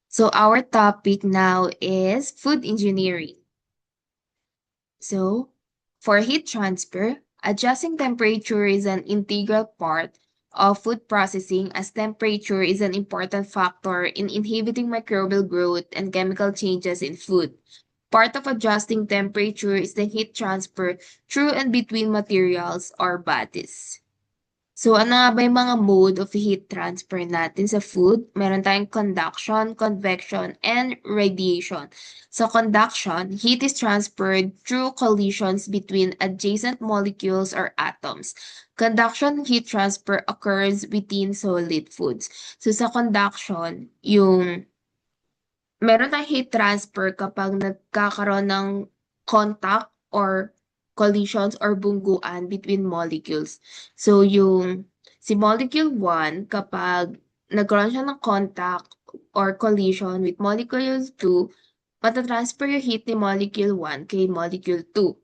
So our topic now is food engineering. So for heat transfer, adjusting temperature is an integral part of food processing as temperature is an important factor in inhibiting microbial growth and chemical changes in food. Part of adjusting temperature is the heat transfer through and between materials or bodies. So, ano nga ba yung mga mode of heat transfer natin sa food? Meron tayong conduction, convection, and radiation. So, conduction, heat is transferred through collisions between adjacent molecules or atoms. Conduction heat transfer occurs within solid foods. So, sa conduction, meron tayong heat transfer kapag nagkakaroon ng contact or collisions or bungguan between molecules. So, si molecule 1, kapag nagkaroon siya ng contact or collision with molecule 2, matatransfer yung heat ni molecule 1 kay molecule 2.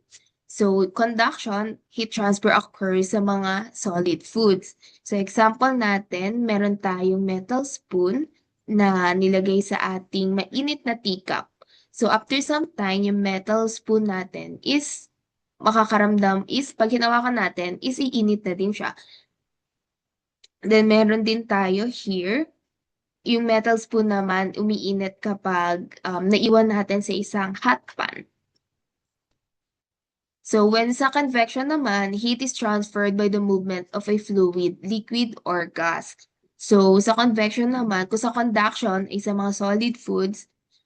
So, conduction, heat transfer occurs sa mga solid foods. So, example natin, meron tayong metal spoon na nilagay sa ating mainit na teacup. So, after some time, yung metal spoon natin is pag hinawakan natin, is iinit na din siya. Then, meron din tayo here, yung metal spoon naman, umiinit kapag naiwan natin sa isang hot pan. So, when sa convection naman, heat is transferred by the movement of a fluid, liquid, or gas. So, sa convection naman, kung sa conduction ay sa mga solid foods,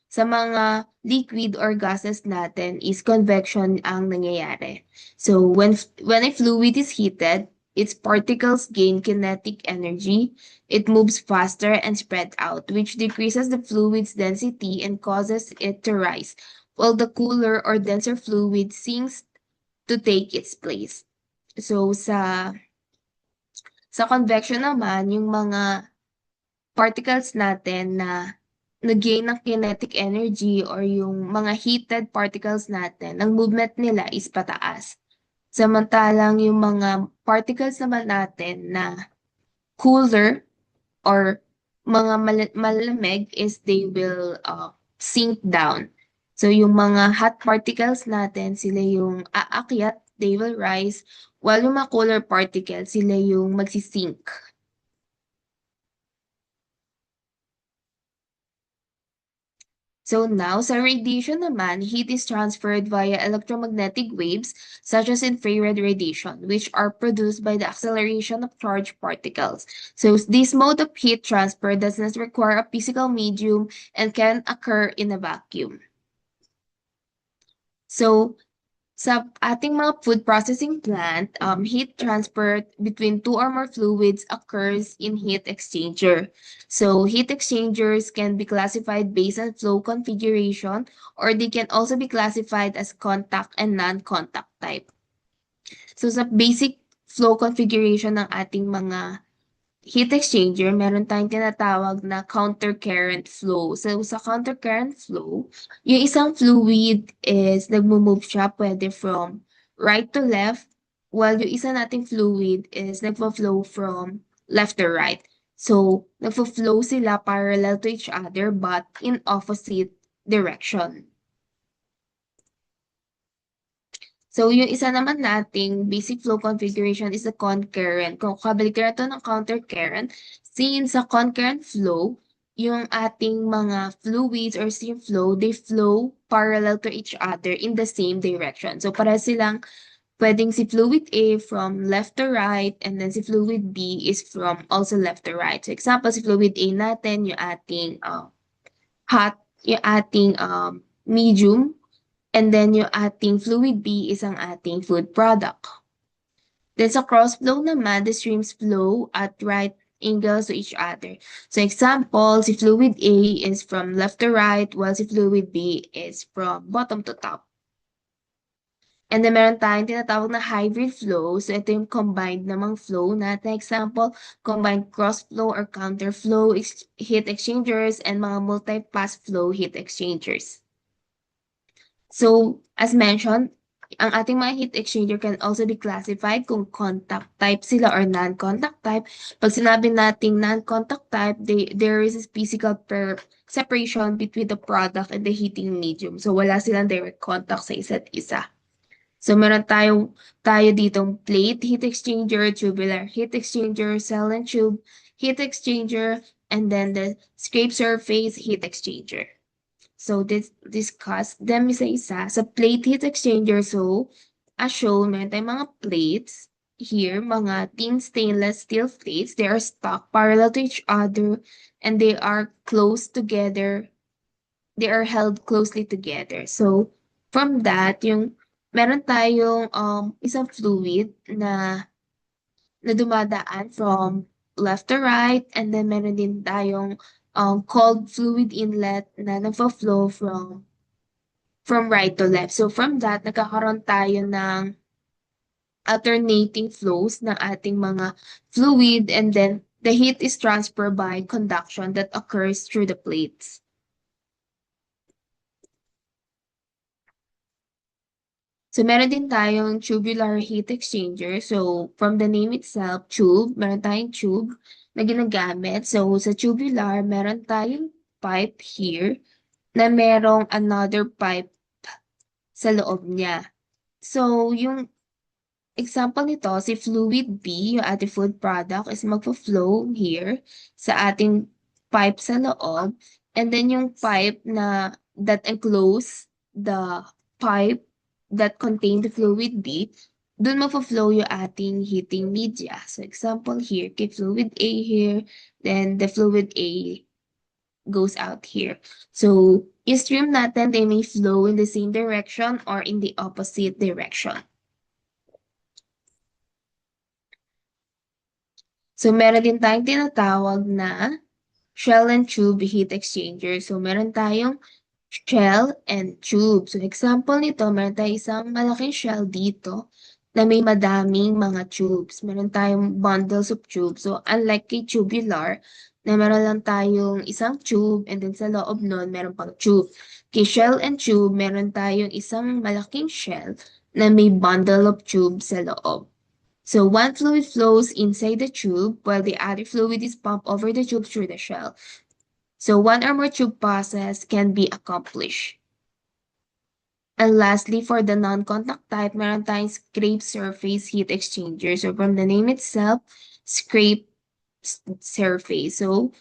sa mga liquid or gases natin is convection ang nangyayari. So, when a fluid is heated, its particles gain kinetic energy. It moves faster and spread out, which decreases the fluid's density and causes it to rise, while the cooler or denser fluid sinks to take its place. So, sa convection naman, yung mga particles natin na nag-gain ng kinetic energy or yung mga heated particles natin, ang movement nila is pataas. Samantalang yung mga particles naman natin na cooler or mga malamig is they will sink down. So yung mga hot particles natin, sila yung aakyat, they will rise, while yung mga cooler particles, sila yung magsisink. So now, sa radiation naman, heat is transferred via electromagnetic waves such as infrared radiation, which are produced by the acceleration of charged particles. So this mode of heat transfer does not require a physical medium and can occur in a vacuum. So sa ating mga food processing plant, heat transfer between two or more fluids occurs in heat exchanger. So heat exchangers can be classified based on flow configuration, or they can also be classified as contact and non-contact type. So sa basic flow configuration ng ating mga heat exchanger, meron tayong tinatawag na counter-current flow. So, sa counter-current flow, yung isang fluid is nagmo-move siya pwede from right to left, while yung isa nating fluid is nagpo-flow from left to right. So, nagpo-flow sila parallel to each other but in opposite direction. So, yung isa naman nating basic flow configuration is the concurrent. Kung kabalikan to ng countercurrent, since sa concurrent flow, yung ating mga fluids or stream flow, they flow parallel to each other in the same direction. So, para silang pwedeng si fluid A from left to right, and then si fluid B is from also left to right. So, example, si fluid A natin, yung ating hot, yung ating medium, and then yung ating fluid B is ang ating food product. Then sa cross flow naman, the streams flow at right angles to each other. So example, si fluid A is from left to right, while si fluid B is from bottom to top. And then meron tayong tinatawag na hybrid flow. So ito yung combined namang flow natin. Example, combined cross flow or counter flow heat exchangers and mga multi-pass flow heat exchangers. So, as mentioned, ang ating mga heat exchanger can also be classified kung contact type sila or non-contact type. Pag sinabi nating non-contact type, there is a physical separation between the product and the heating medium. So wala silang direct contact sa isa't isa. So meron tayo ditong plate heat exchanger, tubular heat exchanger, cell and tube heat exchanger, and then the scrape surface heat exchanger. So discuss them isa-isa. Sa plate heat exchanger, so as shown, meron tayong mga plates here, mga thin stainless steel plates. They are stuck parallel to each other and they are close together. They are held closely together. So from that, meron tayong isang fluid na dumadaan from left to right, and then meron din tayong cold fluid inlet na nagfa-flow from right to left. So from that, nagkakaroon tayo ng alternating flows ng ating mga fluid, and then the heat is transferred by conduction that occurs through the plates. So meron din tayong tubular heat exchanger. So from the name itself, tube, meron tayong tube na ginagamit. So sa tubular, meron tayong pipe here na merong another pipe sa loob niya. So yung example nito, si fluid B, yung ating food product, is magpo-flow here sa ating pipe sa loob. And then yung pipe that enclose the pipe that contain the fluid B, dun magpo-flow yung ating heating media. So example here, kay fluid A here, then the fluid A goes out here. So yung stream natin, they may flow in the same direction or in the opposite direction. So, meron din tayong tinatawag na shell and tube heat exchanger. So, meron tayong shell and tube. So, example nito, meron tayong isang malaking shell dito na may madaming mga tubes. Meron tayong bundles of tubes. So, unlike kay tubular, na meron lang tayong isang tube and then sa loob nun, meron pang tube. Kay shell and tube, meron tayong isang malaking shell na may bundle of tubes sa loob. So one fluid flows inside the tube while the other fluid is pumped over the tube through the shell. So one or more tube process can be accomplished. And lastly, for the non-contact type, meron tayong scrape surface heat exchanger. So from the name itself, scrape surface. So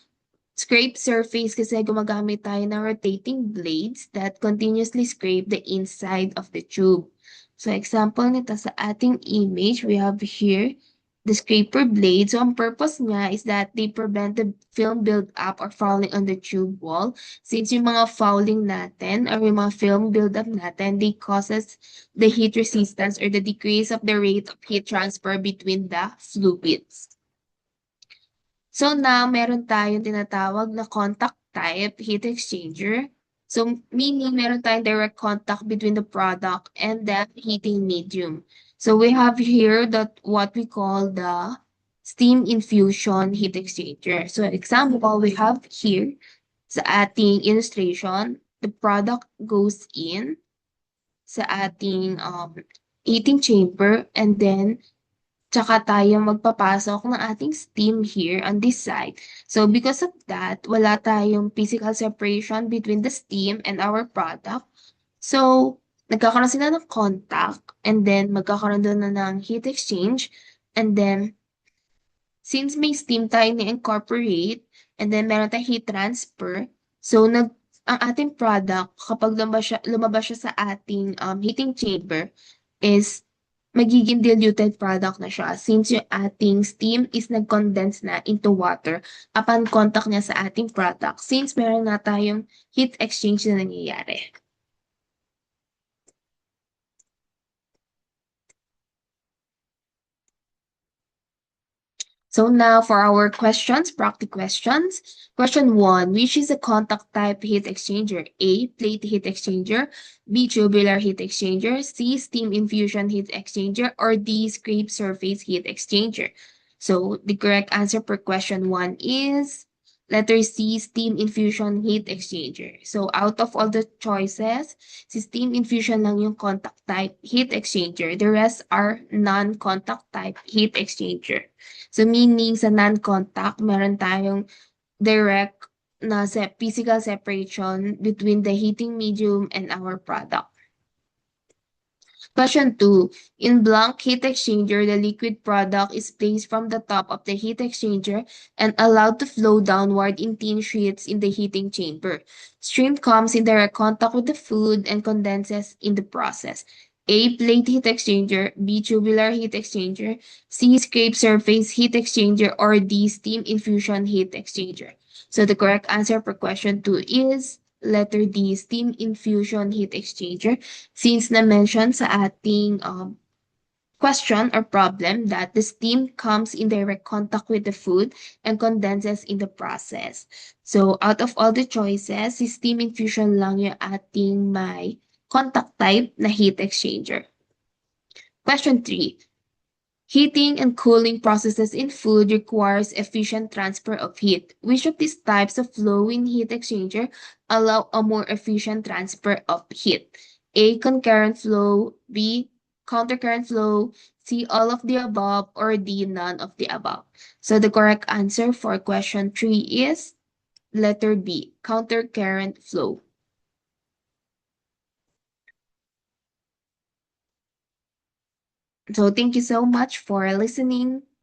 scrape surface kasi gumagamit tayo ng rotating blades that continuously scrape the inside of the tube. So example nito sa ating image, we have here the scraper blade. So ang purpose niya is that they prevent the film build-up or fouling on the tube wall. Since yung mga fouling natin or yung mga film build-up natin, they causes the heat resistance or the decrease of the rate of heat transfer between the fluids. So now, meron tayong tinatawag na contact type heat exchanger. So meaning meron tayong direct contact between the product and the heating medium. So we have here what we call the steam infusion heat exchanger. So example, we have here sa ating illustration, the product goes in sa ating heating chamber, and then tsaka tayo magpapasok ng ating steam here on this side. So because of that, wala tayong physical separation between the steam and our product. So nagkakaroon sila ng contact, and then magkakaroon doon na ng heat exchange, and then since may steam tayo ni-incorporate, and then meron tayong heat transfer, so ang ating product, kapag lumabas siya sa ating heating chamber, is magiging diluted product na siya since yung ating steam is nag-condense na into water upon contact niya sa ating product since meron na tayong heat exchange na nangyayari. So now for our questions, practice questions. Question 1, which is a contact type heat exchanger? A, plate heat exchanger, B, tubular heat exchanger, C, steam infusion heat exchanger, or D, scrape surface heat exchanger. So the correct answer for question 1 is Letter C, steam infusion heat exchanger. So out of all the choices, si steam infusion lang yung contact type heat exchanger. The rest are non-contact type heat exchanger. So meaning sa non-contact, meron tayong direct na physical separation between the heating medium and our product. Question 2. In blank heat exchanger, the liquid product is placed from the top of the heat exchanger and allowed to flow downward in thin sheets in the heating chamber. Stream comes in direct contact with the food and condenses in the process. A. Plate heat exchanger, B. Tubular heat exchanger, C. Scrape surface heat exchanger, or D. Steam infusion heat exchanger. So the correct answer for question 2 is letter D, steam infusion heat exchanger. Since na-mention sa ating question or problem that the steam comes in direct contact with the food and condenses in the process. So, out of all the choices, si steam infusion lang yung ating may contact type na heat exchanger. Question 3. Heating and cooling processes in food requires efficient transfer of heat. Which of these types of flow in heat exchanger allow a more efficient transfer of heat? A. Concurrent flow, B. Countercurrent flow, C. All of the above, or D. None of the above. So the correct answer for question 3 is letter B. Countercurrent flow. So thank you so much for listening.